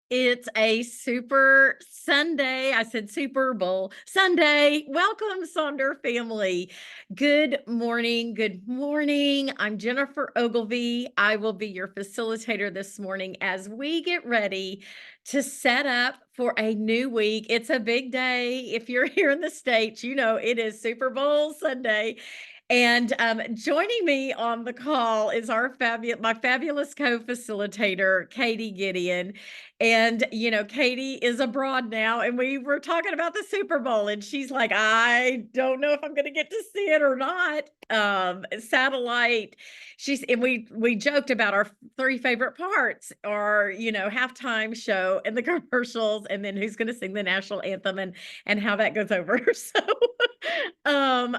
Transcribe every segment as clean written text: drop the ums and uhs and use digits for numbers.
It's a super Sunday. I said Super Bowl Sunday. Welcome, Sonder family. Good morning. Good morning. I'm Jennifer Ogilvy. I will be your facilitator this morning as we get ready to set up for a new week. It's a big day. If you're here in the States, you know it is Super Bowl Sunday. And joining me on the call is my fabulous co-facilitator, Katie Gideon. And, Katie is abroad now, and we were talking about the Super Bowl, and she's like, I don't know if I'm going to get to see it or not. Satellite. And we joked about our three favorite parts are, halftime show and the commercials, and then who's going to sing the national anthem and how that goes over. So,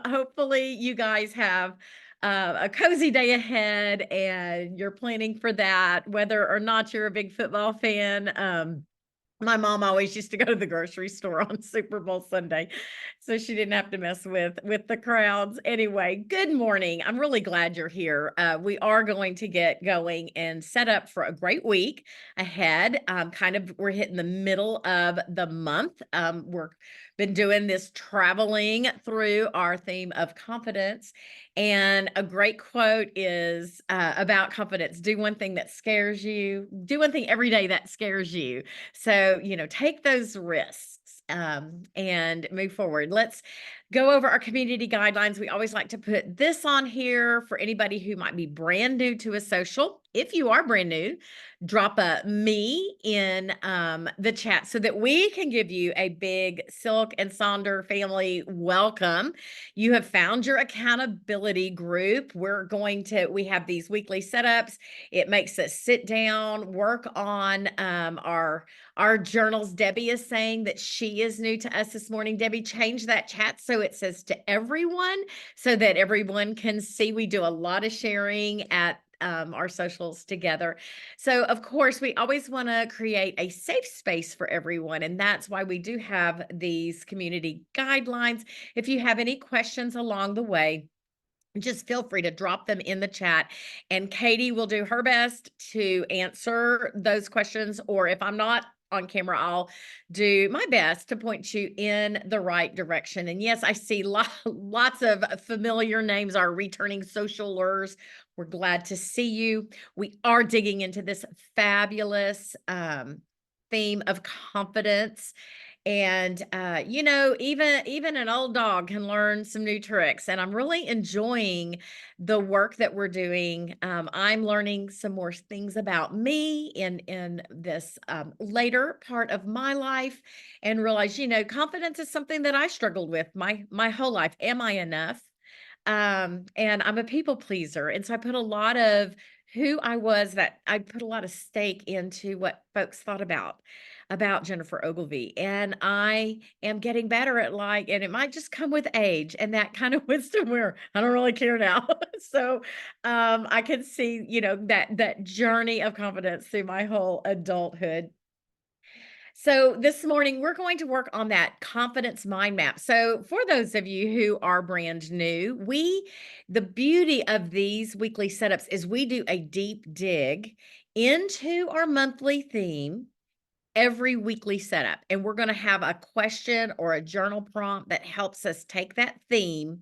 hopefully you guys have a cozy day ahead and you're planning for that, whether or not you're a big football fan. My mom always used to go to the grocery store on Super Bowl Sunday, so she didn't have to mess with the crowds. Anyway, good morning. I'm really glad you're here. We are going to get going and set up for a great week ahead. We're hitting the middle of the month. We're been doing this traveling through our theme of confidence. And a great quote is about confidence: do one thing that scares you, do one thing every day that scares you. So, take those risks and move forward. Let's go over our community guidelines. We always like to put this on here for anybody who might be brand new to a social. If you are brand new, drop a me in the chat so that we can give you a big Silk and Sonder family welcome. You have found your accountability group. We have these weekly setups. It makes us sit down, work on our journals. Debbie is saying that she is new to us this morning. Debbie, change that chat so it says to everyone so that everyone can see. We do a lot of sharing at our socials together. So, of course, we always want to create a safe space for everyone. And that's why we do have these community guidelines. If you have any questions along the way, just feel free to drop them in the chat, and Katie will do her best to answer those questions. Or if I'm not on camera, I'll do my best to point you in the right direction. And yes, I see lots of familiar names are returning socialers. We're glad to see you. We are digging into this fabulous theme of confidence. And even an old dog can learn some new tricks. And I'm really enjoying the work that we're doing. I'm learning some more things about me in this later part of my life, and realize, confidence is something that I struggled with my whole life. Am I enough? And I'm a people pleaser. And so I put a lot of who I was, that I put a lot of stake into what folks thought about Jennifer Ogilvy. And I am getting better at and it might just come with age and that kind of wisdom where I don't really care now. So I can see, that journey of confidence through my whole adulthood. So this morning, we're going to work on that confidence mind map. So for those of you who are brand new, the beauty of these weekly setups is we do a deep dig into our monthly theme every weekly setup. And we're going to have a question or a journal prompt that helps us take that theme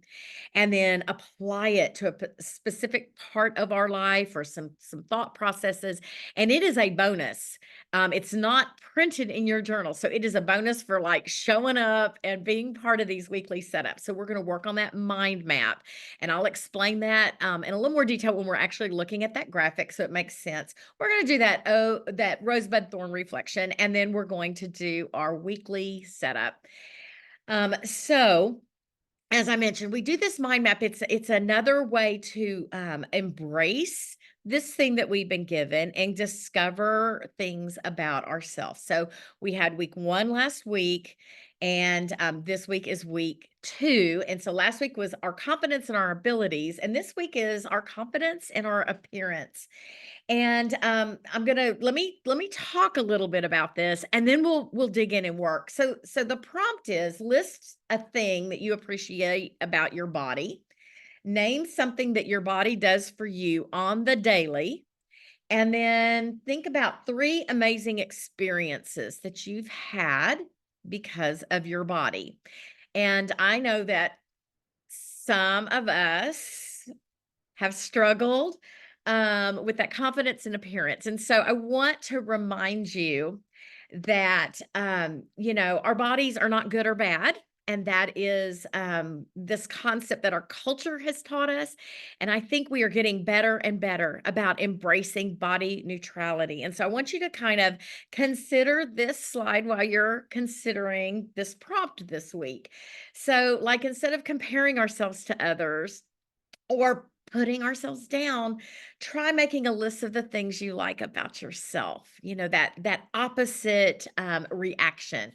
and then apply it to a specific part of our life or some thought processes. And it is a bonus. It's not printed in your journal, so it is a bonus for showing up and being part of these weekly setups. So we're going to work on that mind map, and I'll explain that in a little more detail when we're actually looking at that graphic, so it makes sense. We're going to do that rosebud thorn reflection, and then we're going to do our weekly setup. So as I mentioned, we do this mind map. It's another way to embrace this thing that we've been given and discover things about ourselves. So we had week 1 last week, and this week is week 2. And so last week was our confidence in our abilities, and this week is our confidence in our appearance. And let me talk a little bit about this, and then we'll dig in and work. So the prompt is: list a thing that you appreciate about your body. Name something that your body does for you on the daily, And then think about 3 amazing experiences that you've had because of your body. And I know that some of us have struggled with that confidence and appearance. And so I want to remind you that, our bodies are not good or bad. And that is this concept that our culture has taught us. And I think we are getting better and better about embracing body neutrality. And so I want you to kind of consider this slide while you're considering this prompt this week. So, like, instead of comparing ourselves to others, or putting ourselves down, try making a list of the things you like about yourself. That opposite reaction.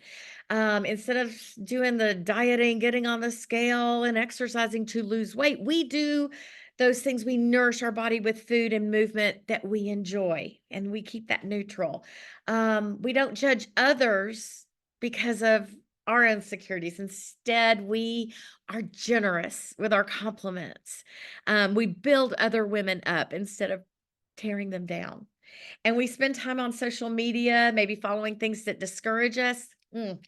Instead of doing the dieting, getting on the scale, and exercising to lose weight, we do those things. We nourish our body with food and movement that we enjoy, and we keep that neutral. We don't judge others because of our insecurities. Instead, we are generous with our compliments. We build other women up instead of tearing them down. And we spend time on social media, maybe following things that discourage us.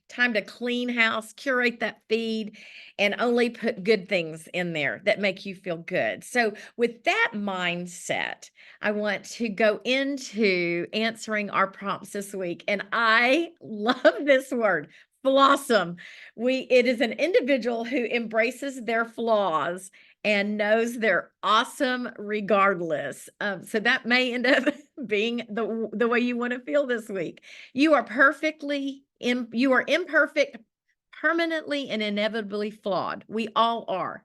Time to clean house, curate that feed, and only put good things in there that make you feel good. So, with that mindset, I want to go into answering our prompts this week. And I love this word, blossom. It is an individual who embraces their flaws and knows they're awesome regardless. So that may end up being the way you want to feel this week. You are imperfect, permanently and inevitably flawed. We all are,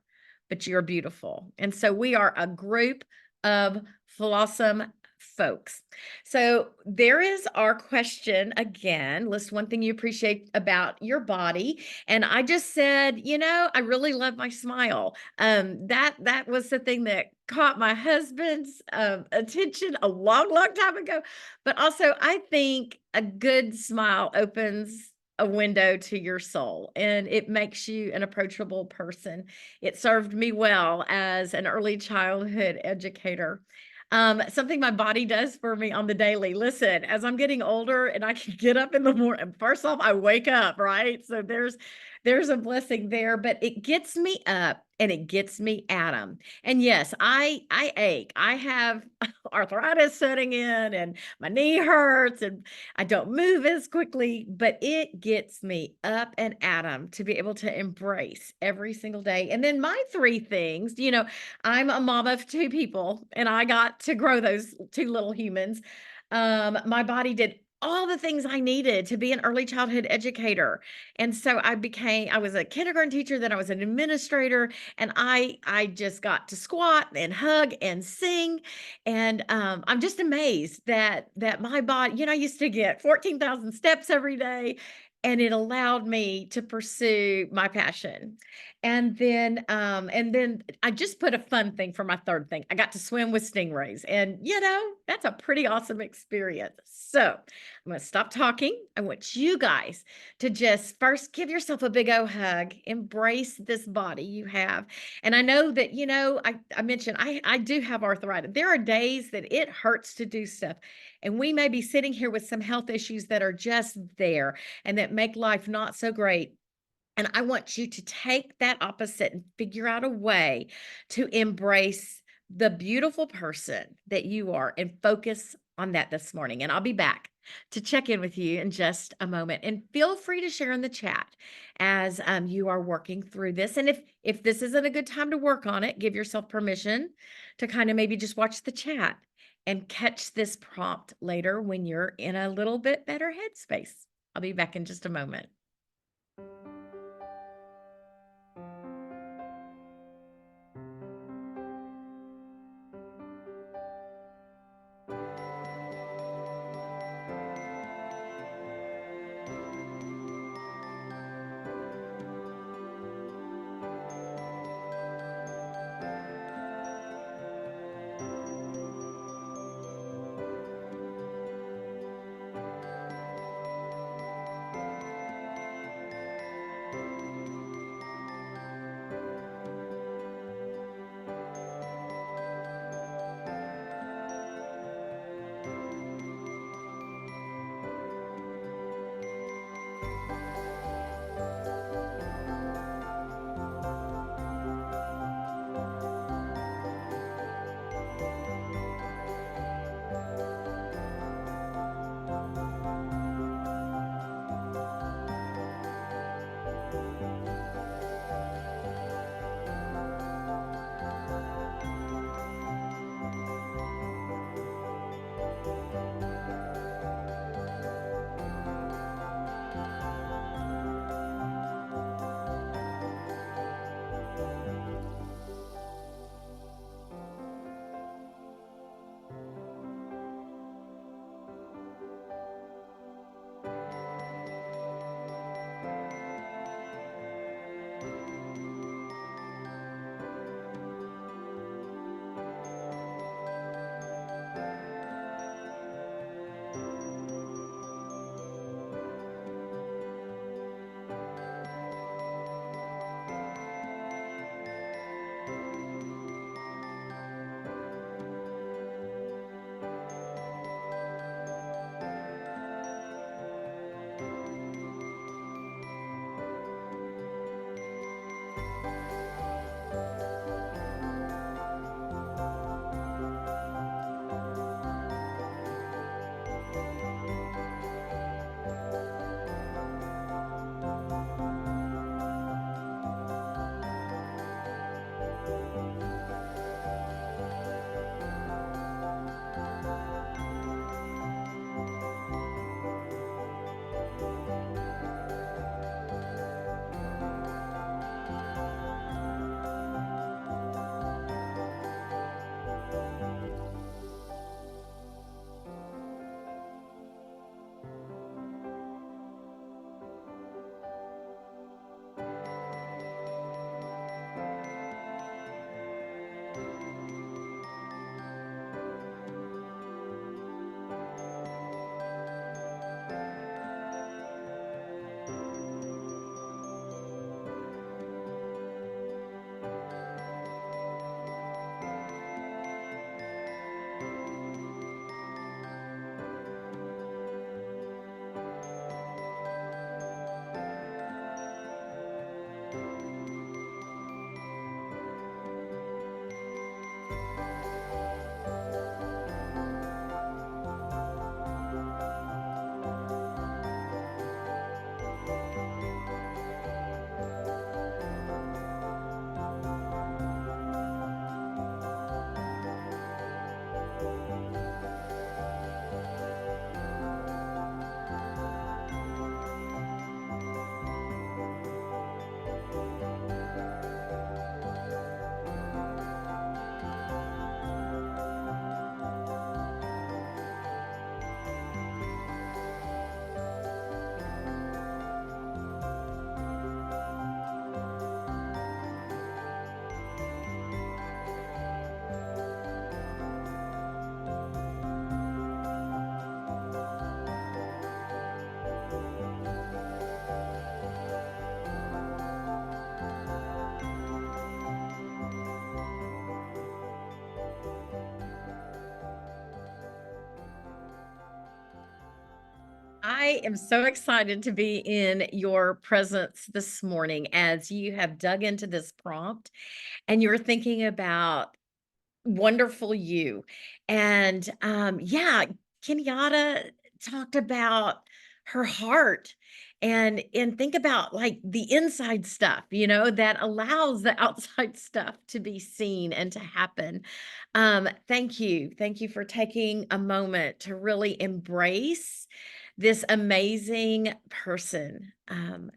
but you're beautiful. And so we are a group of flawsome folks. So there is our question again. List one thing you appreciate about your body. And I just said, I really love my smile. That was the thing that caught my husband's attention a long, long time ago. But also, I think a good smile opens a window to your soul, and it makes you an approachable person. It served me well as an early childhood educator. Something my body does for me on the daily. Listen, as I'm getting older and I can get up in the morning, first off, I wake up, right? So there's a blessing there, but it gets me up and it gets me at them. And yes, I ache. I have arthritis setting in and my knee hurts and I don't move as quickly, but it gets me up and at them to be able to embrace every single day. And then my 3 things, I'm a mom of 2 people and I got to grow those 2 little humans. My body did all the things I needed to be an early childhood educator. And so I was a kindergarten teacher, then I was an administrator, and I just got to squat and hug and sing. And I'm just amazed that my body, I used to get 14,000 steps every day, and it allowed me to pursue my passion. And then I just put a fun thing for my 3rd thing. I got to swim with stingrays, and that's a pretty awesome experience. So I'm going to stop talking. I want you guys to just first give yourself a big old hug, embrace this body you have. And I know that, I mentioned I do have arthritis. There are days that it hurts to do stuff. And we may be sitting here with some health issues that are just there and that make life not so great. And I want you to take that opposite and figure out a way to embrace the beautiful person that you are and focus on that this morning. And I'll be back to check in with you in just a moment. And feel free to share in the chat as you are working through this. And if this isn't a good time to work on it, give yourself permission to kind of maybe just watch the chat and catch this prompt later when you're in a little bit better headspace. I'll be back in just a moment. I am so excited to be in your presence this morning as you have dug into this prompt and you're thinking about wonderful you. And yeah, Kenyatta talked about her heart and think about like the inside stuff, that allows the outside stuff to be seen and to happen. Thank you. Thank you for taking a moment to really embrace this amazing person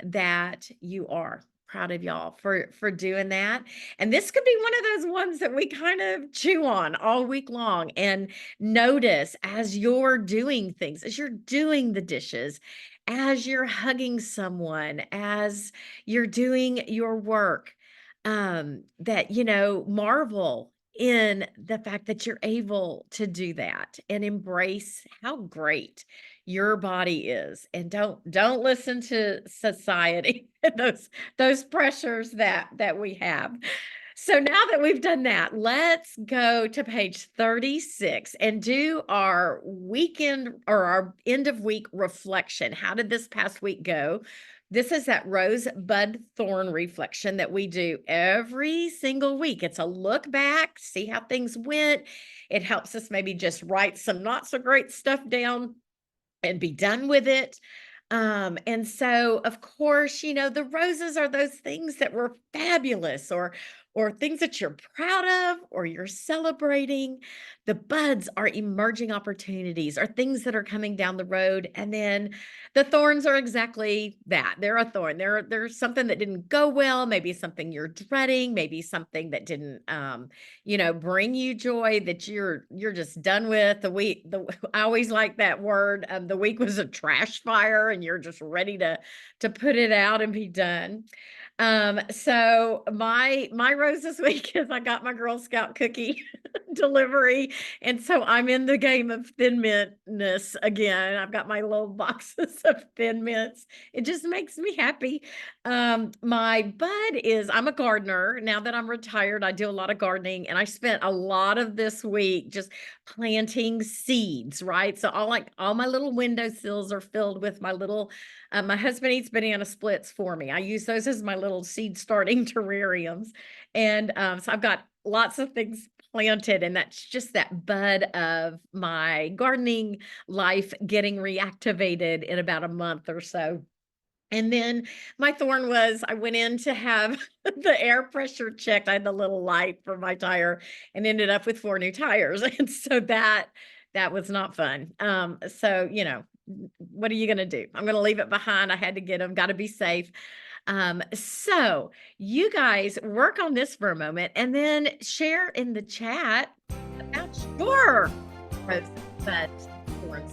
that you are. Proud of y'all for doing that. And this could be one of those ones that we kind of chew on all week long and notice as you're doing things, as you're doing the dishes, as you're hugging someone, as you're doing your work, that, marvel in the fact that you're able to do that and embrace how great your body is, and don't listen to society those pressures that we have. So now that we've done that, let's go to page 36 and do our weekend or our end of week reflection. How did this past week go? This is that rose bud thorn reflection that we do every single week. It's a look back, see how things went. It helps us maybe just write some not so great stuff down and be done with it. And so of course, the roses are those things that were fabulous or things that you're proud of or you're celebrating. The buds are emerging opportunities or things that are coming down the road. And then the thorns are exactly that. They're a thorn. They're something that didn't go well, maybe something you're dreading, maybe something that didn't bring you joy that you're just done with. I always like that word. The week was a trash fire and you're just ready to put it out and be done. So my rose this week is I got my Girl Scout cookie delivery, and so I'm in the game of Thin Mintness again. I've got my little boxes of Thin Mints. It just makes me happy. My bud is I'm a gardener. Now that I'm retired, I do a lot of gardening, and I spent a lot of this week just planting seeds, right? So all my little windowsills are filled with my little my husband eats banana splits for me. I use those as my little seed starting terrariums. And so I've got lots of things planted, and that's just that bud of my gardening life getting reactivated in about a month or so. And then my thorn was I went in to have the air pressure checked. I had the little light for my tire and ended up with 4 new tires. And so that was not fun. So, what are you going to do? I'm going to leave it behind. I had to get them, got to be safe. So you guys work on this for a moment and then share in the chat about your rosebud thorns.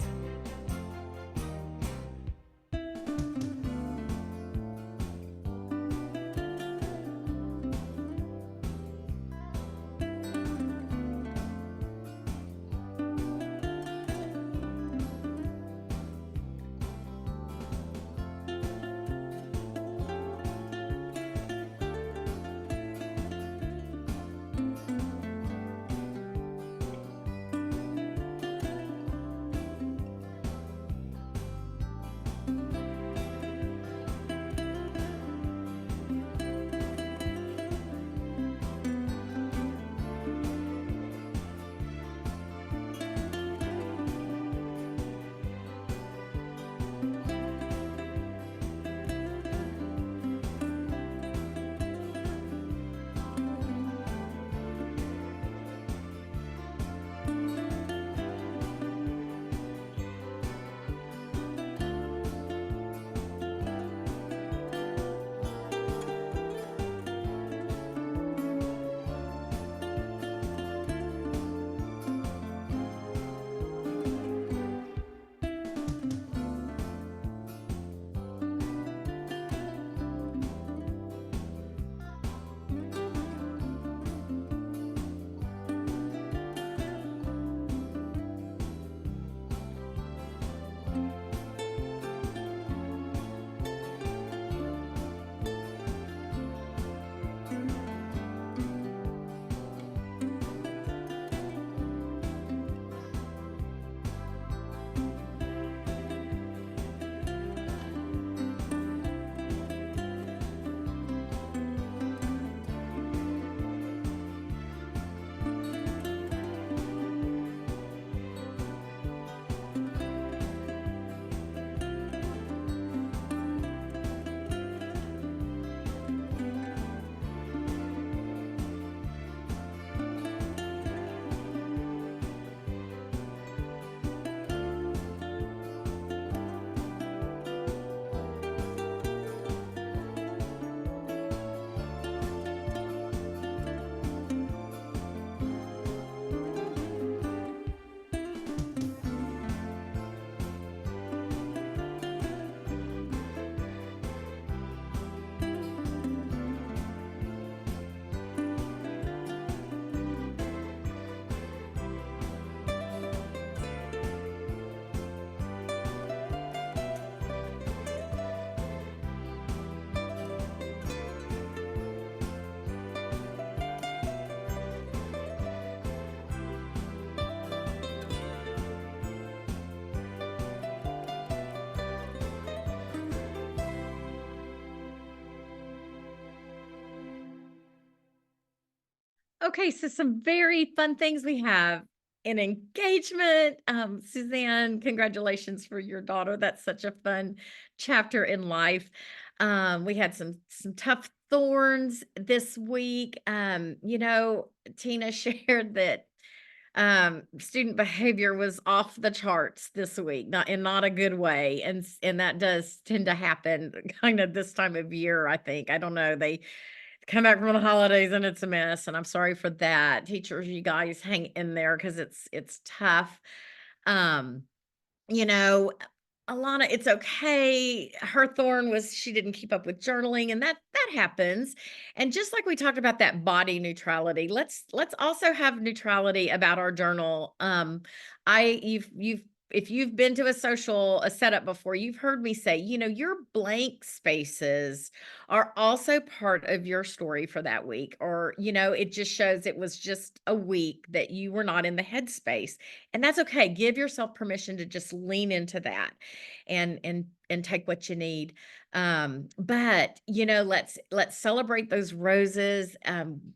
Okay, so some very fun things we have. An engagement. Suzanne, congratulations for your daughter. That's such a fun chapter in life. We had some tough thorns this week. Tina shared that student behavior was off the charts this week, not a good way, and that does tend to happen kind of this time of year. I think, I don't know, they come back from the holidays and it's a mess, and I'm sorry for that. Teachers, you guys hang in there because it's tough. Um, you know, Alana, it's okay. Her thorn was she didn't keep up with journaling, and that happens. And just like we talked about that body neutrality, let's also have neutrality about our journal. You've if you've been to a setup before, you've heard me say, your blank spaces are also part of your story for that week. Or, it just shows it was just a week that you were not in the headspace. And that's okay. Give yourself permission to just lean into that and take what you need. But let's celebrate those roses.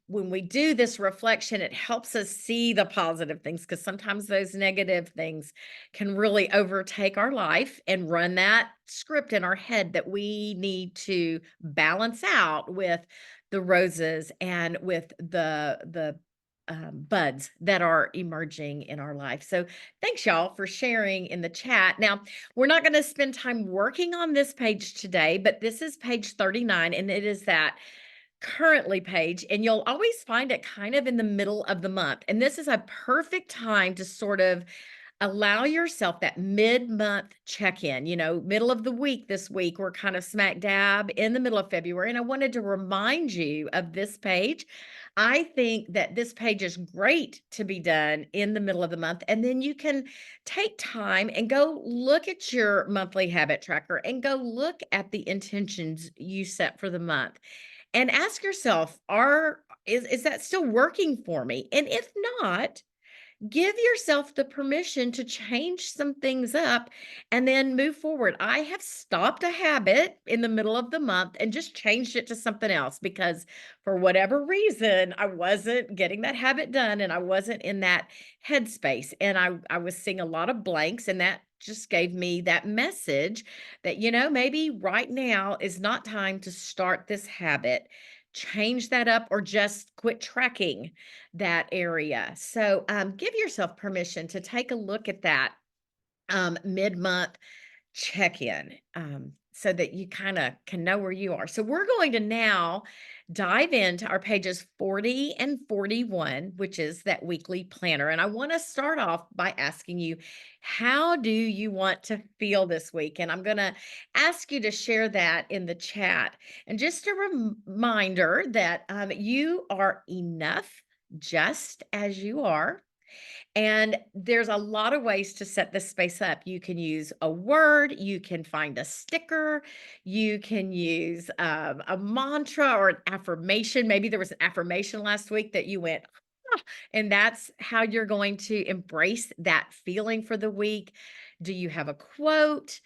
When we do this reflection, it helps us see the positive things, because sometimes those negative things can really overtake our life and run that script in our head that we need to balance out with the roses and with the buds that are emerging in our life. So thanks y'all for sharing in the chat. Now, we're not going to spend time working on this page today, but this is page 39, and it is that currently page, and you'll always find it kind of in the middle of the month. And this is a perfect time to sort of allow yourself that mid-month check-in. Middle of the week this week, we're kind of smack dab in the middle of February, and I wanted to remind you of this page. I think that this page is great to be done in the middle of the month, and then you can take time and go look at your monthly habit tracker and go look at the intentions you set for the month and ask yourself, is that still working for me? And if not, give yourself the permission to change some things up and then move forward. I have stopped a habit in the middle of the month and just changed it to something else, because for whatever reason, I wasn't getting that habit done and I wasn't in that headspace. And I was seeing a lot of blanks, and that just gave me that message that, maybe right now is not time to start this habit. Change that up or just quit tracking that area. So give yourself permission to take a look at that mid-month check-in, so that you kind of can know where you are. So we're going to now dive into our pages 40 and 41, which is that weekly planner. And I want to start off by asking you, how do you want to feel this week? And I'm going to ask you to share that in the chat. And just a reminder that you are enough just as you are. And there's a lot of ways to set this space up. You can use a word, you can find a sticker, you can use a mantra or an affirmation. Maybe there was an affirmation last week that you went, "Ah," and that's how you're going to embrace that feeling for the week. Do you have a quote?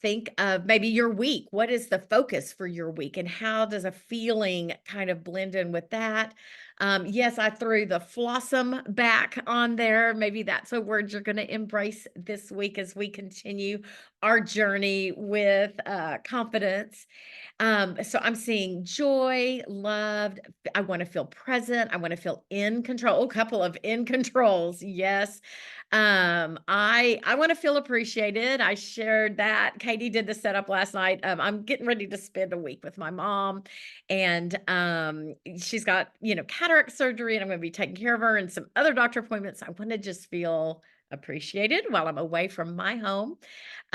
Think of maybe your week. What is the focus for your week, and how does a feeling kind of blend in with that? Yes, I threw the flossom back on there. Maybe that's a word you're going to embrace this week as we continue our journey with confidence. So I'm seeing joy, loved. I want to feel present. I want to feel in control. A couple of in controls. Yes. I want to feel appreciated. I shared that. Katie did the setup last night. I'm getting ready to spend a week with my mom, and she's got, cataract surgery, and I'm going to be taking care of her and some other doctor appointments. I want to just feel appreciated while I'm away from my home.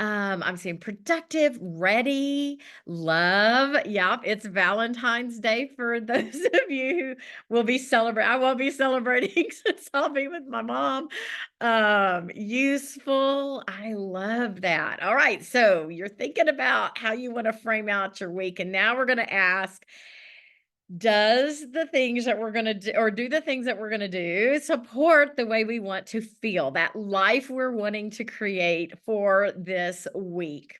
I'm seeing productive, ready, love. Yep, it's Valentine's Day for those of you who will be celebrating. I won't be celebrating since I'll be with my mom. Useful. I love that. All right, so you're thinking about how you want to frame out your week, and now we're going to ask, does the things that we're going to do, or do the things that we're going to do, support the way we want to feel, that life we're wanting to create for this week?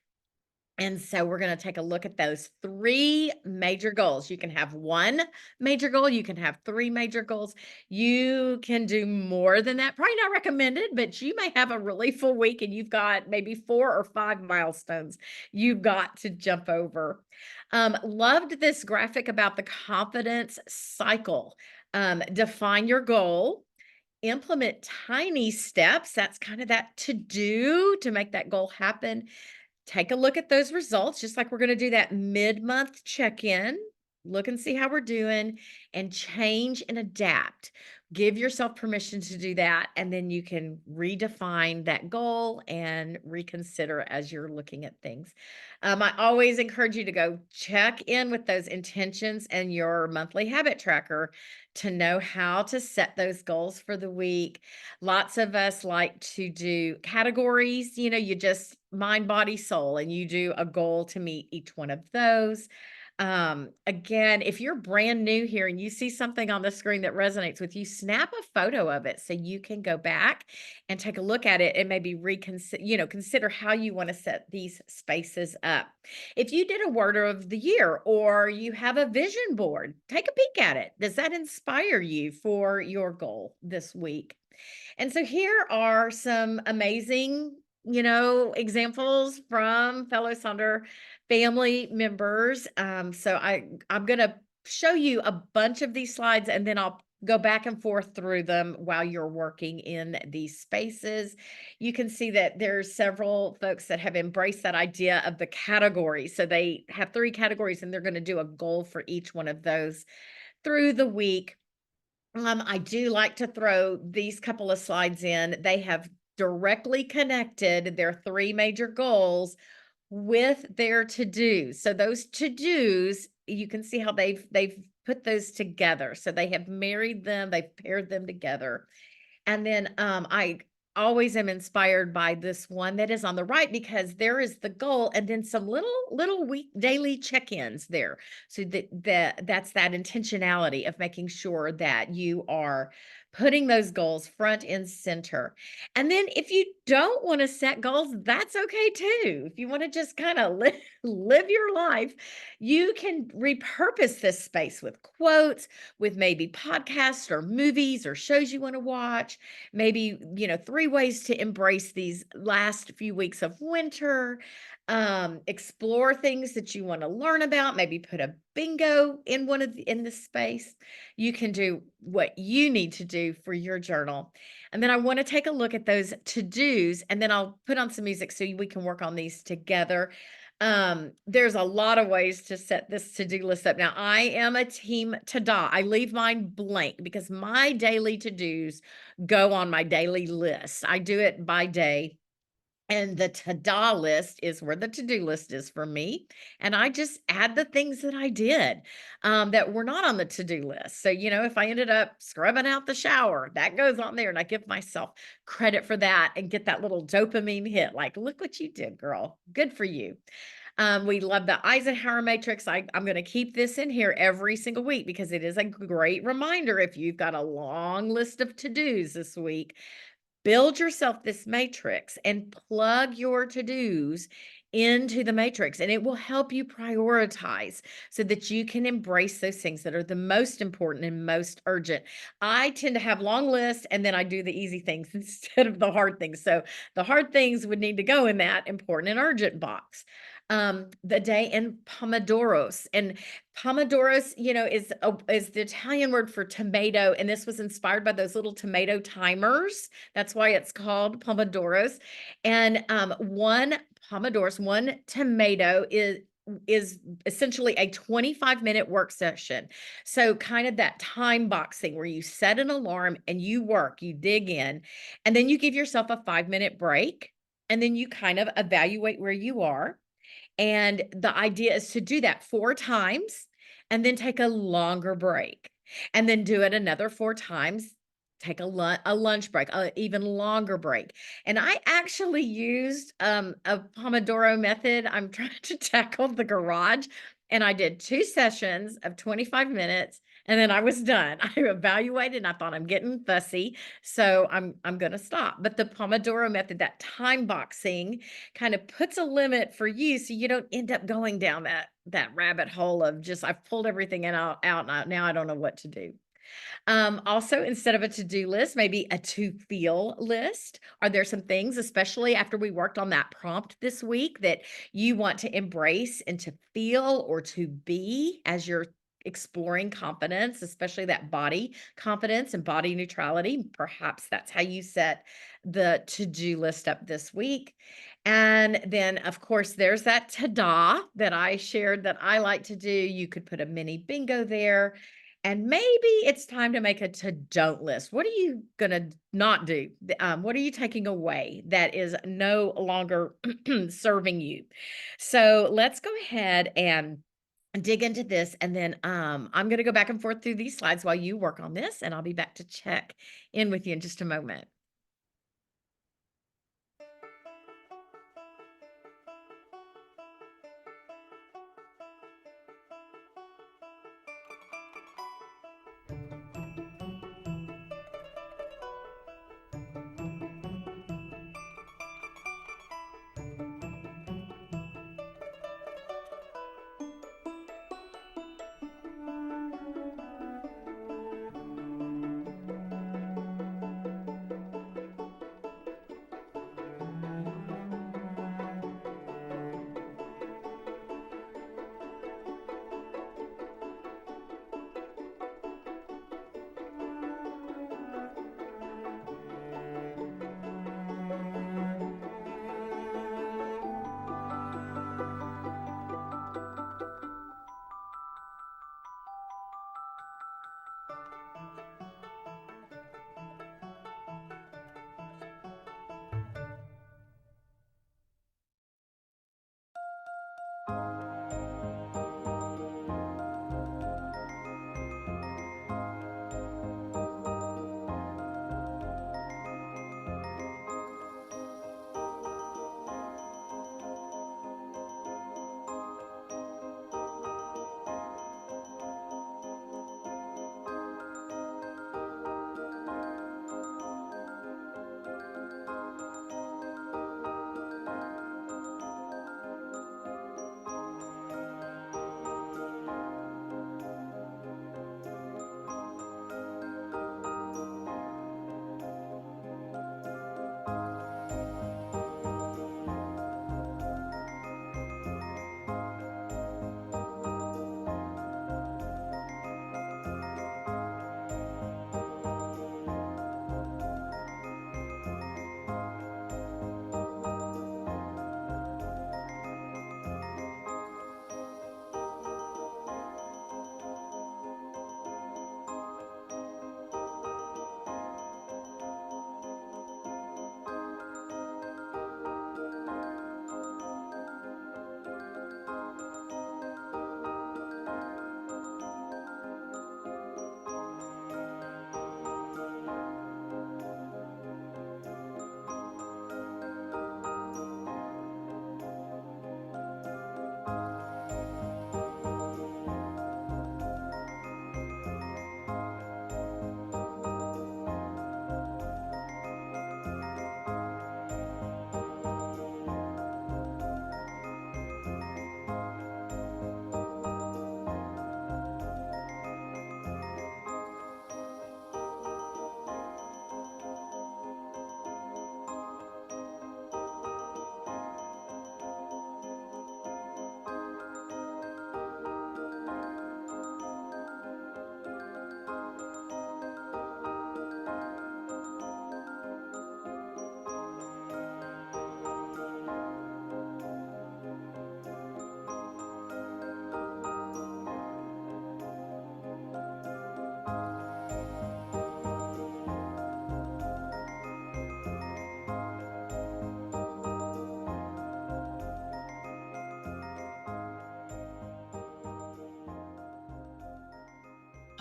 And so we're going to take a look at those three major goals. You can have one major goal, you can have three major goals. You can do more than that. Probably not recommended, but you may have a really full week and you've got maybe 4 or 5 milestones you've got to jump over. Loved this graphic about the confidence cycle. Define your goal, implement tiny steps. That's kind of that to do to make that goal happen. Take a look at those results, just like we're gonna do that mid-month check-in, look and see how we're doing, and change and adapt. Give yourself permission to do that, and then you can redefine that goal and reconsider as you're looking at things. I always encourage you to go check in with those intentions and your monthly habit tracker to know how to set those goals for the week. Lots of us like to do categories, you just mind, body, soul, and you do a goal to meet each one of those. Again, if you're brand new here and you see something on the screen that resonates with you, snap a photo of it so you can go back and take a look at it and maybe consider how you want to set these spaces up. If you did a word of the year or you have a vision board, take a peek at it. Does that inspire you for your goal this week? And so here are some amazing, examples from fellow Sonder family members. I'm going to show you a bunch of these slides and then I'll go back and forth through them while you're working in these spaces. You can see that there's several folks that have embraced that idea of the categories. So they have 3 categories and they're going to do a goal for each one of those through the week. I do like to throw these couple of slides in. They have directly connected their 3 major goals with their to-dos. So those to-dos, you can see how they've put those together. So they have married them, they've paired them together. And then I always am inspired by this one that is on the right because there is the goal and then some little week daily check-ins there. So that's that intentionality of making sure that you are putting those goals front and center. And then if you don't want to set goals, that's okay too. If you want to just kind of live your life, you can repurpose this space with quotes, with maybe podcasts or movies or shows you want to watch. Maybe, 3 ways to embrace these last few weeks of winter. Explore things that you want to learn about. Maybe put a bingo in in the space. You can do what you need to do for your journal. And then I want to take a look at those to-dos and then I'll put on some music so we can work on these together. There's a lot of ways to set this to-do list up. Now, I am a team ta-da. I leave mine blank because my daily to-dos go on my daily list. I do it by day. And the ta-da list is where the to-do list is for me. And I just add the things that I did that were not on the to-do list. So, if I ended up scrubbing out the shower, that goes on there. And I give myself credit for that and get that little dopamine hit. Like, look what you did, girl. Good for you. We love the Eisenhower matrix. I'm going to keep this in here every single week because it is a great reminder if you've got a long list of to-dos this week. Build yourself this matrix and plug your to-dos into the matrix, and it will help you prioritize so that you can embrace those things that are the most important and most urgent. I tend to have long lists and then I do the easy things instead of the hard things. So the hard things would need to go in that important and urgent box. The day in Pomodoros, and Pomodoros, is the Italian word for tomato, and this was inspired by those little tomato timers. That's why it's called Pomodoros. And one tomato is essentially a 25-minute work session. So kind of that time boxing where you set an alarm and you work, you dig in, and then you give yourself a 5-minute break, and then you kind of evaluate where you are. And the idea is to do that 4 times and then take a longer break, and then do it another 4 times, take a lunch break, a even longer break. And I actually used, a Pomodoro method. I'm trying to tackle the garage, and I did 2 sessions of 25 minutes, And then I was done. I evaluated and I thought I'm getting fussy, so I'm gonna stop. But the Pomodoro method, that time boxing kind of puts a limit for you so you don't end up going down that rabbit hole of just I've pulled everything out and now I don't know what to do. Also, instead of a to-do list, maybe a to-feel list. Are there some things, especially after we worked on that prompt this week, that you want to embrace and to feel or to be as you're exploring confidence, especially that body confidence and body neutrality? Perhaps that's how you set the to-do list up this week. And then, of course, there's that ta-da that I shared that I like to do. You could put a mini bingo there, and maybe it's time to make a to don't list. What are you gonna not do? What are you taking away that is no longer serving you? So let's go ahead and dig into this. And then I'm gonna go back and forth through these slides while you work on this, and I'll be back to check in with you in just a moment.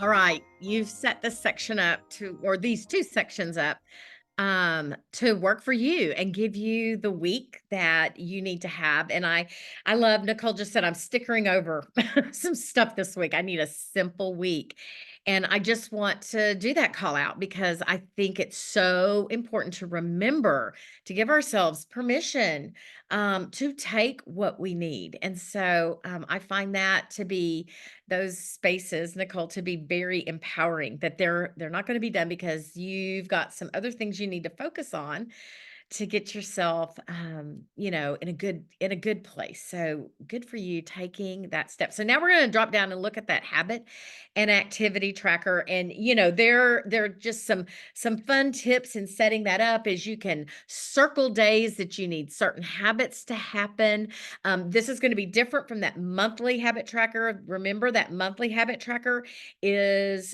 All right, you've set this section up to, or these two sections up, to work for you and give you the week that you need to have. And I love Nicole just said I'm stickering over some stuff this week. I need a simple week. And I just want to do that call out because I think it's so important to remember to give ourselves permission to take what we need. And so I find that to be those spaces, Nicole, to be very empowering that they're not going to be done because you've got some other things you need to focus on to get yourself in a good place. So good for you taking that step. So now we're going to drop down and look at that habit and activity tracker. And there are just some fun tips in setting that up is you can circle days that you need certain habits to happen. This is going to be different from that monthly habit tracker. Remember that monthly habit tracker is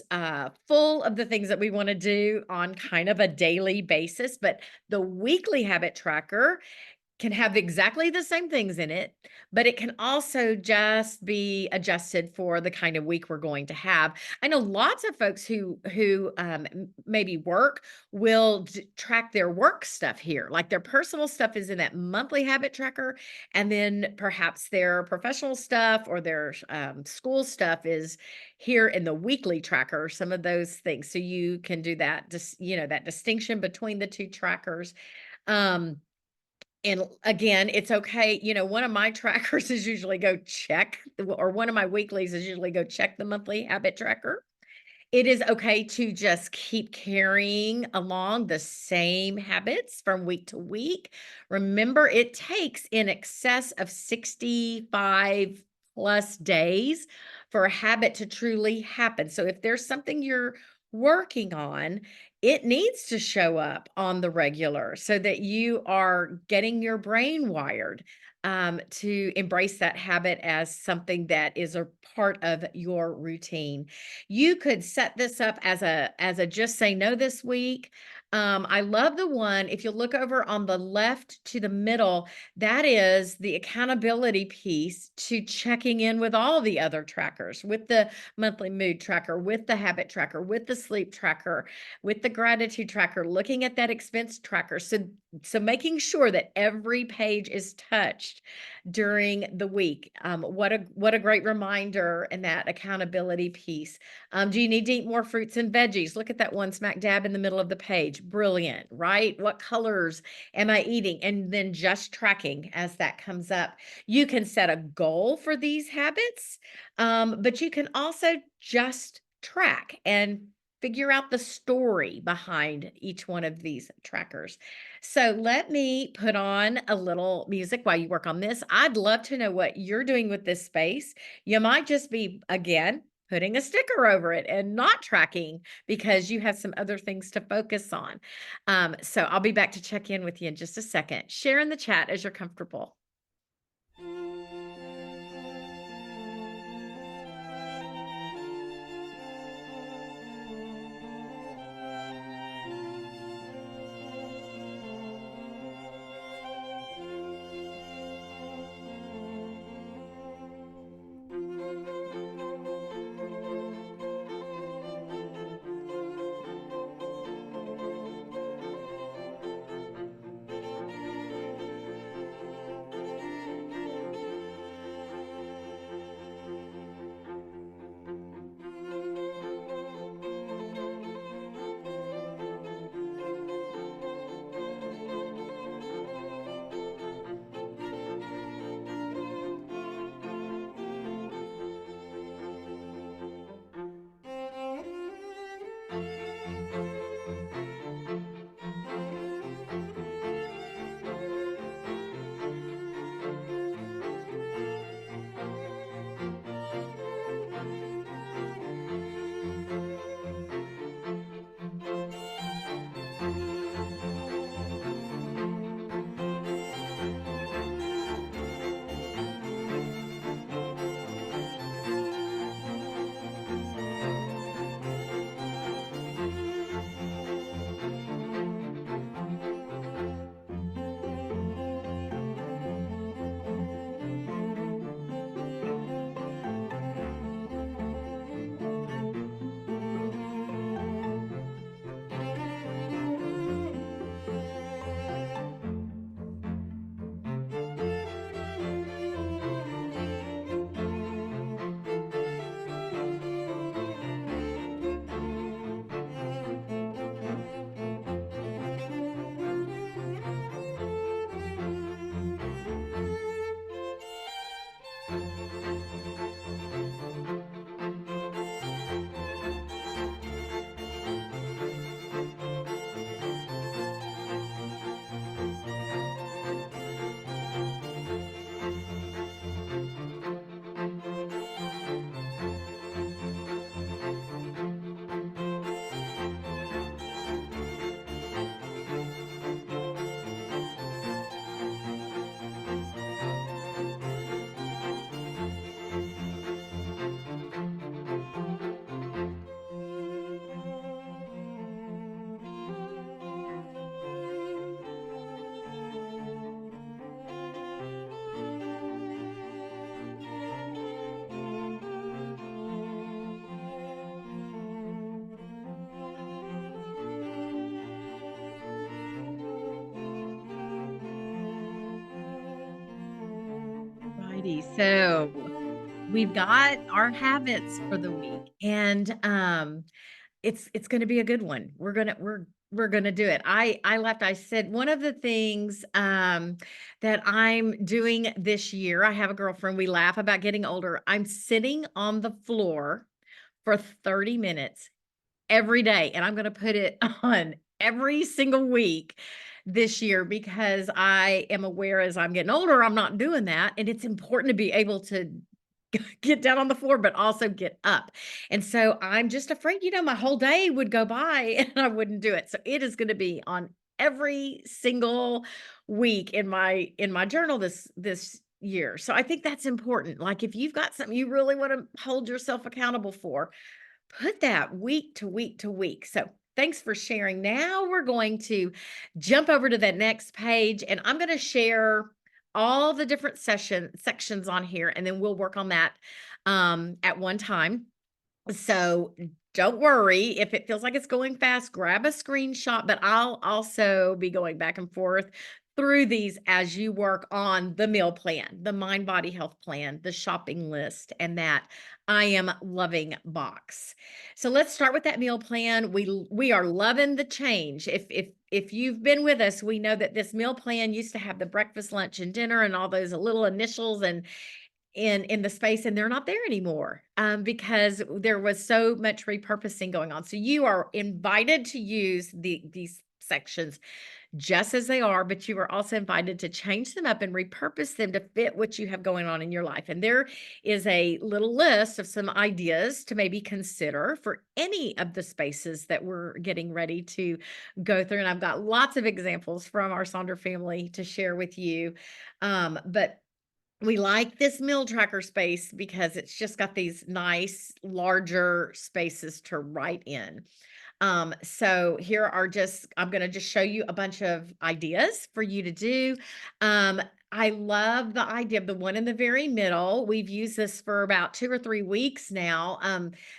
full of the things that we want to do on kind of a daily basis, but the weekly habit tracker can have exactly the same things in it, but it can also just be adjusted for the kind of week we're going to have. I know lots of folks who maybe work will track their work stuff here, like their personal stuff is in that monthly habit tracker, and then perhaps their professional stuff or their school stuff is here in the weekly tracker. Some of those things, so you can do that. Just that distinction between the two trackers. Um, and again, it's okay. One of my trackers is usually go check, or one of my weeklies is usually go check the monthly habit tracker. It is okay to just keep carrying along the same habits from week to week. Remember, it takes in excess of 65 plus days for a habit to truly happen. So if there's something you're working on, it needs to show up on the regular so that you are getting your brain wired to embrace that habit as something that is a part of your routine. You could set this up as a just say no this week. I love the one, if you look over on the left to the middle, that is the accountability piece to checking in with all the other trackers, with the monthly mood tracker, with the habit tracker, with the sleep tracker, with the gratitude tracker, looking at that expense tracker. So making sure that every page is touched during the week. What a great reminder and that accountability piece. Do you need to eat more fruits and veggies? Look at that one smack dab in the middle of the page. Brilliant, right? What colors am I eating? And then just tracking as that comes up. You can set a goal for these habits, but you can also just track and figure out the story behind each one of these trackers. So let me put on a little music while you work on this. I'd love to know what you're doing with this space. You might just be, again, putting a sticker over it and not tracking because you have some other things to focus on. So I'll be back to check in with you in just a second. Share in the chat as you're comfortable. Alrighty. So we've got our habits for the week and it's going to be a good one. We're going to do it. I said one of the things that I'm doing this year, I have a girlfriend, we laugh about getting older. I'm sitting on the floor for 30 minutes every day, and I'm gonna put it on every single week this year because I am aware as I'm getting older, I'm not doing that, and it's important to be able to get down on the floor, but also get up. And so I'm just afraid, my whole day would go by and I wouldn't do it. So it is gonna be on every single week in my journal this year. So I think that's important. Like if you've got something you really want to hold yourself accountable for, put that week to week to week. So thanks for sharing. Now we're going to jump over to that next page and I'm going to share all the different sections on here and then we'll work on that at one time. So don't worry if it feels like it's going fast, grab a screenshot, but I'll also be going back and forth through these as you work on the meal plan, the mind body health plan, the shopping list, and that I am loving box. So let's start with that meal plan. We are loving the change. If you've been with us, we know that this meal plan used to have the breakfast, lunch, and dinner and all those little initials and in the space, and they're not there anymore, because there was so much repurposing going on. So you are invited to use these sections just as they are, but you are also invited to change them up and repurpose them to fit what you have going on in your life. And there is a little list of some ideas to maybe consider for any of the spaces that we're getting ready to go through. And I've got lots of examples from our Sonder family to share with you. But we like this meal tracker space because it's just got these nice larger spaces to write in. So here are I'm going to just show you a bunch of ideas for you to do. Um, I love the idea of the one in the very middle. We've used this for about 2 or 3 weeks now.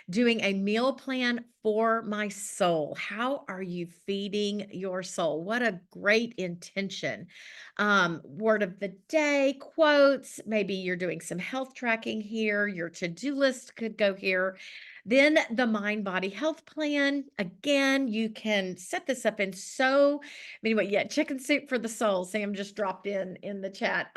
Doing a meal plan for my soul. How are you feeding your soul? What a great intention. Word of the day, quotes. Maybe you're doing some health tracking here. Your to-do list could go here. Then the mind body health plan. Again, you can set this up in so many ways. Yeah, chicken soup for the soul. Sam just dropped in the chat.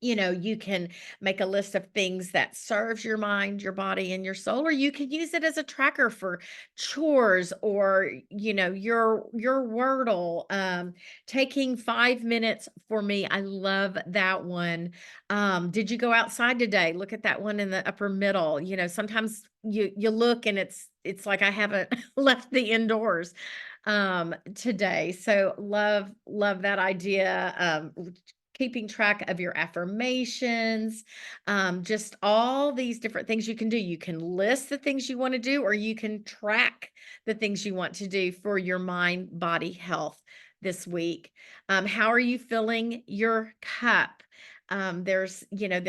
You can make a list of things that serves your mind, your body, and your soul, or you can use it as a tracker for chores or, your Wordle. Taking 5 minutes for me. I love that one. Did you go outside today? Look at that one in the upper middle. Sometimes you look and it's like I haven't left the indoors today. So love that idea. Keeping track of your affirmations, just all these different things you can do. You can list the things you want to do, or you can track the things you want to do for your mind, body health this week. How are you filling your cup? There's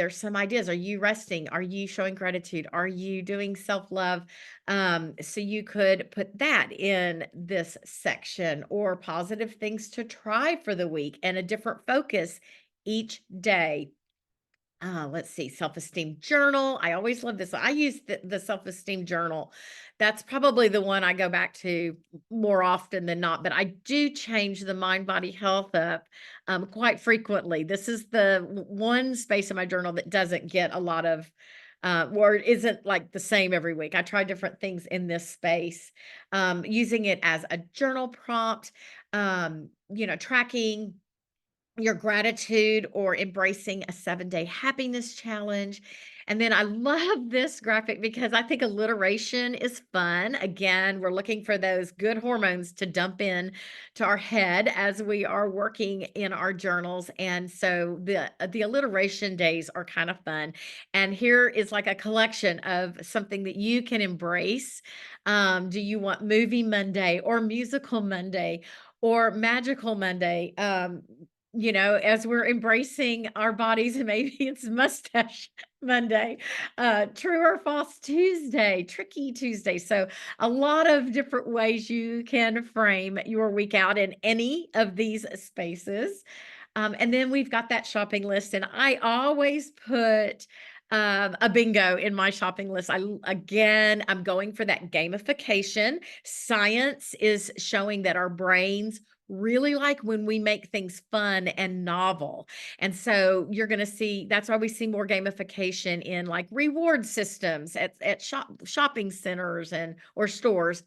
some ideas. Are you resting? Are you showing gratitude? Are you doing self-love? So you could put that in this section, or positive things to try for the week and a different focus each day. Let's see, self-esteem journal. I always love this. I use the self-esteem journal. That's probably the one I go back to more often than not, but I do change the mind body health up quite frequently. This is the one space in my journal that doesn't get a lot of or isn't like the same every week. I try different things in this space, using it as a journal prompt, tracking your gratitude or embracing a 7-day happiness challenge. And then I love this graphic because I think alliteration is fun. Again, we're looking for those good hormones to dump in to our head as we are working in our journals. And so the alliteration days are kind of fun. And here is like a collection of something that you can embrace. Do you want movie Monday or musical Monday or magical Monday? As we're embracing our bodies, and maybe it's mustache Monday, true or false Tuesday, tricky Tuesday. So a lot of different ways you can frame your week out in any of these spaces. And then we've got that shopping list, and I always put a bingo in my shopping list. Again, I'm going for that gamification. Science is showing that our brains really like when we make things fun and novel. And so you're going to see that's why we see more gamification in like reward systems at shopping centers and or stores.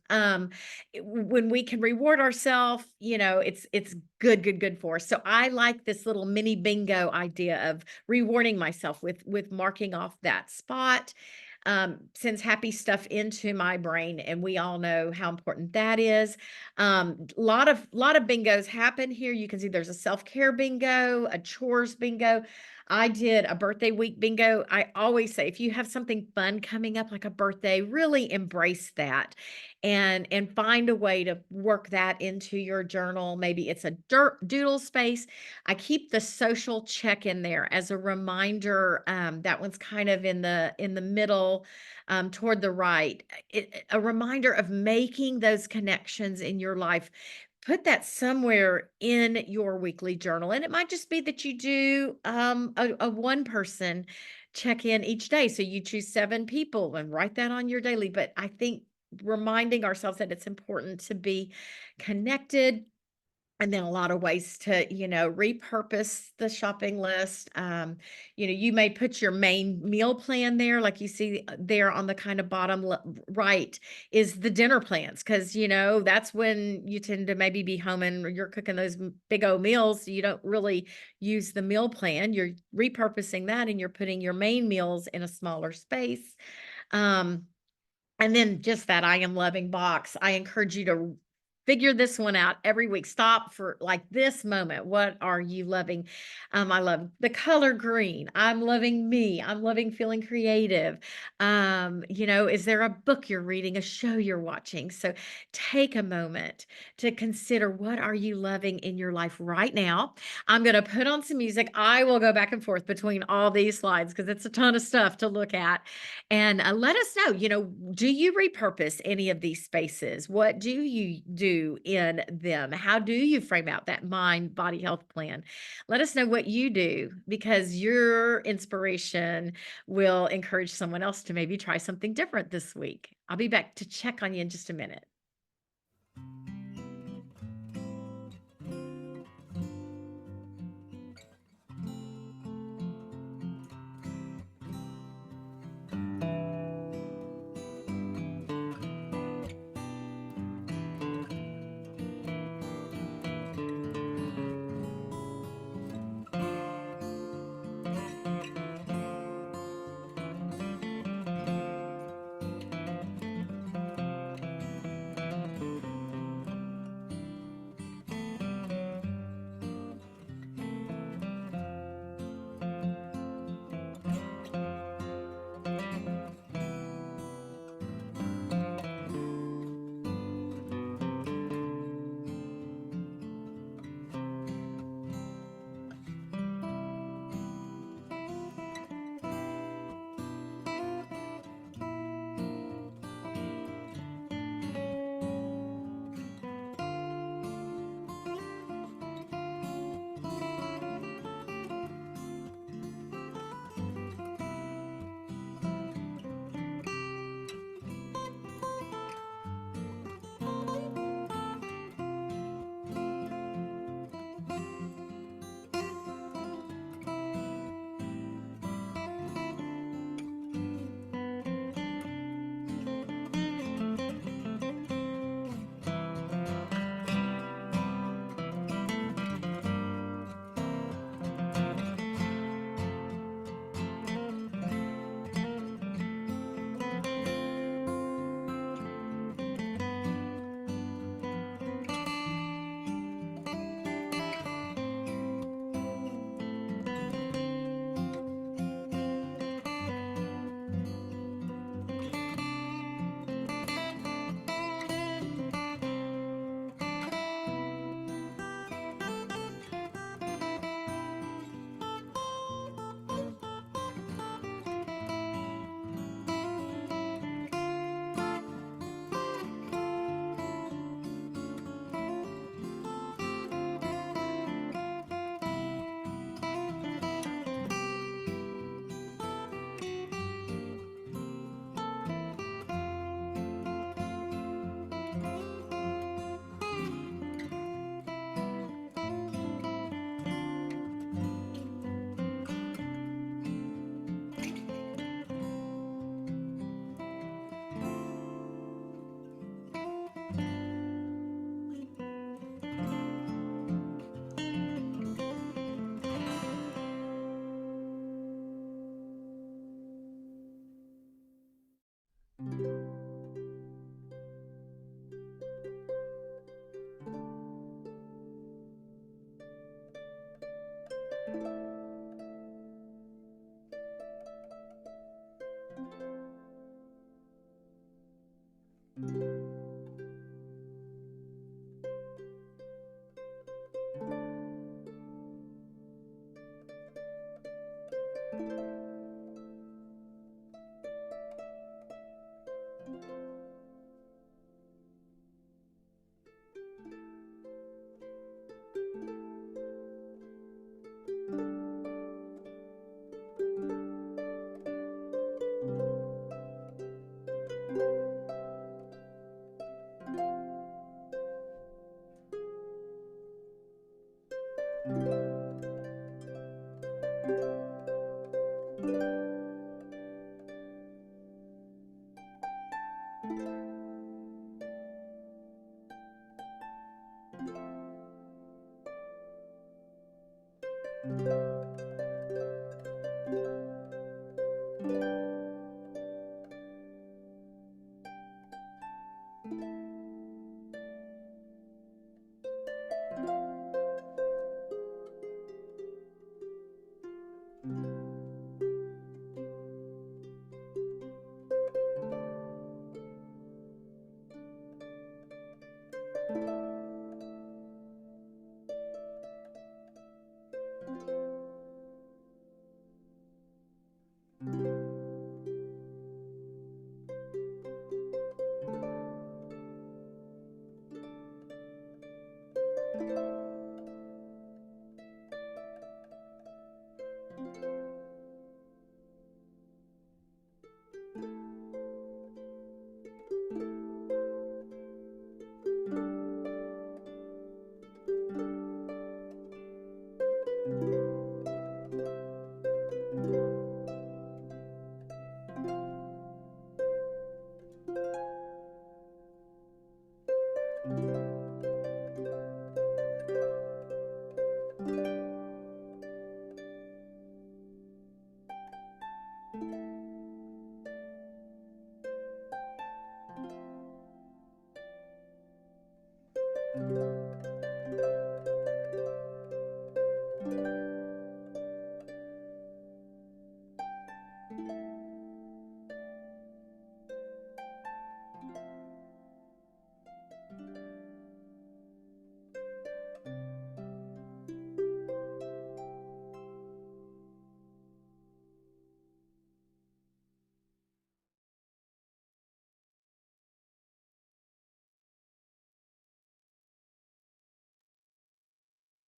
When we can reward ourselves, it's good for us. So I like this little mini bingo idea of rewarding myself with marking off that spot. Sends happy stuff into my brain, and we all know how important that is. Lot of bingos happen here. You can see there's a self-care bingo, a chores bingo. I did a birthday week bingo. I always say if you have something fun coming up like a birthday, really embrace that and find a way to work that into your journal. Maybe it's a doodle space. I keep the social check in there as a reminder. That one's kind of in the middle, toward the right. A reminder of making those connections in your life. Put that somewhere in your weekly journal, and it might just be that you do a one person check in each day. So you choose 7 people and write that on your daily. But I think reminding ourselves that it's important to be connected, and then a lot of ways to, repurpose the shopping list. You may put your main meal plan there, like you see there on the kind of bottom right is the dinner plans, because that's when you tend to maybe be home and you're cooking those big old meals. So you don't really use the meal plan. You're repurposing that, and you're putting your main meals in a smaller space. Um, and then just that I am loving box. I encourage you to figure this one out every week. Stop for like this moment. What are you loving? I love the color green. I'm loving me. I'm loving feeling creative. Is there a book you're reading, a show you're watching? So take a moment to consider what are you loving in your life right now. I'm going to put on some music. I will go back and forth between all these slides because it's a ton of stuff to look at. And let us know, do you repurpose any of these spaces? What do you do in them? How do you frame out that mind body health plan? Let us know what you do, because your inspiration will encourage someone else to maybe try something different this week. I'll be back to check on you in just a minute.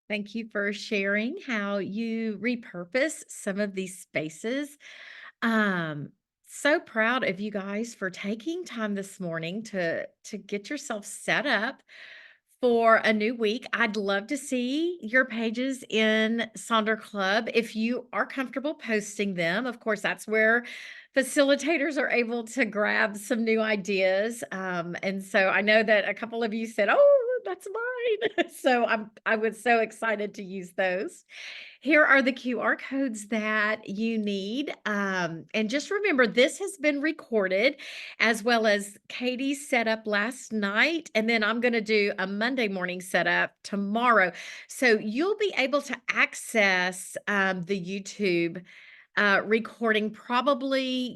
Thank you for sharing how you repurpose some of these spaces. Um, so proud of you guys for taking time this morning to get yourself set up for a new week. I'd love to see your pages in Sonder Club if you are comfortable posting them. Of course, that's where facilitators are able to grab some new ideas. And so I know that a couple of you said, "Oh, that's mine." So I was so excited to use those. Here are the QR codes that you need. And just remember, this has been recorded as well as Katie's setup last night. And then I'm going to do a Monday morning setup tomorrow. So you'll be able to access the YouTube recording probably,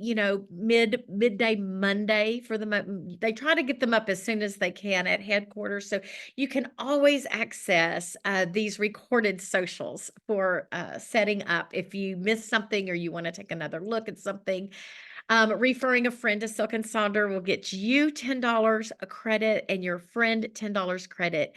midday Monday for they try to get them up as soon as they can at headquarters. So you can always access these recorded socials for setting up if you miss something or you want to take another look at something. Referring a friend to Silk and Sonder will get you $10 a credit and your friend $10 credit.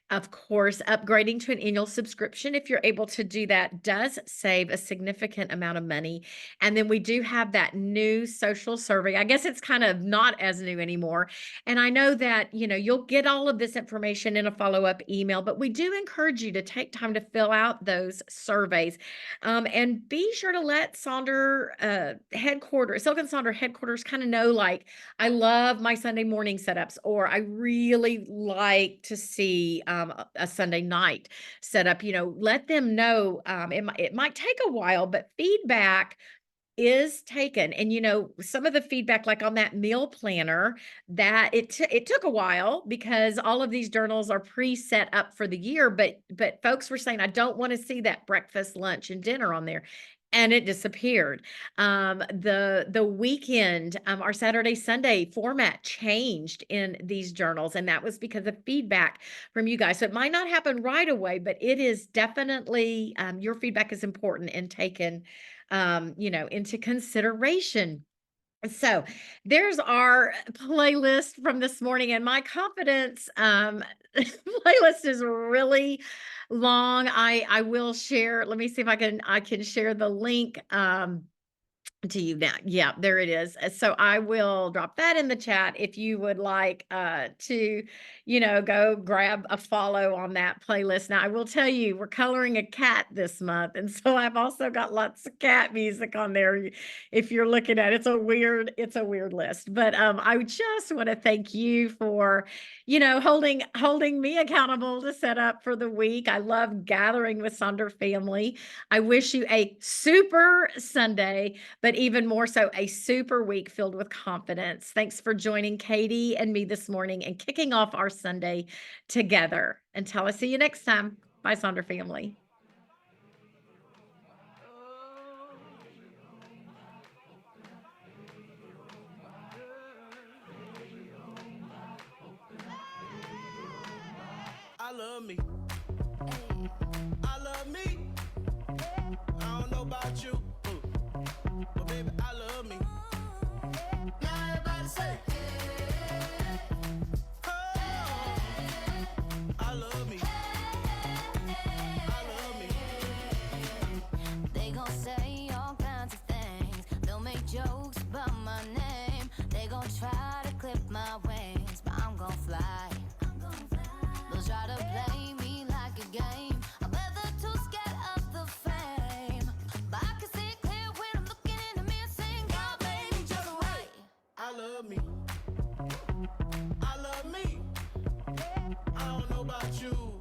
Of course, upgrading to an annual subscription, if you're able to do that, does save a significant amount of money. And then we do have that new social survey. I guess it's kind of not as new anymore. And I know that, you'll get all of this information in a follow-up email, but we do encourage you to take time to fill out those surveys. And be sure to let Sonder headquarters, Silk and Sonder headquarters kind of know, like, I love my Sunday morning setups, or I really like to see a Sunday night setup. Let them know. It might take a while, but feedback is taken. And some of the feedback, like on that meal planner, that it took a while because all of these journals are pre-set up for the year, but folks were saying, I don't want to see that breakfast, lunch, and dinner on there. And it disappeared. The weekend, our Saturday, Sunday format changed in these journals, and that was because of feedback from you guys. So it might not happen right away, but it is definitely, your feedback is important and taken into consideration. So there's our playlist from this morning, and my confidence playlist is really long. I will share. Let me see if I can share the link. To you now. Yeah, there it is. So I will drop that in the chat if you would like to, go grab a follow on that playlist. Now, I will tell you, we're coloring a cat this month. And so I've also got lots of cat music on there. If you're looking at it, it's a weird list. But I just want to thank you for, holding me accountable to set up for the week. I love gathering with Sonder family. I wish you a super Sunday, but even more so, a super week filled with confidence. Thanks for joining Katie and me this morning and kicking off our Sunday together. Until I see you next time, bye, Sonder family. I love me. I love me. I don't know about you, but baby, I love me. Now everybody say, oh, I love me. I love me. They gon' say all kinds of things. They'll make jokes about my name. They gon' try to clip my wings, but I'm gon' fly. They'll try to play me like a game. I bet they're too scared of the fame, but I can see it clear when I'm looking in the mirror saying, God, baby, just wait. I love me. I love me. I don't know about you.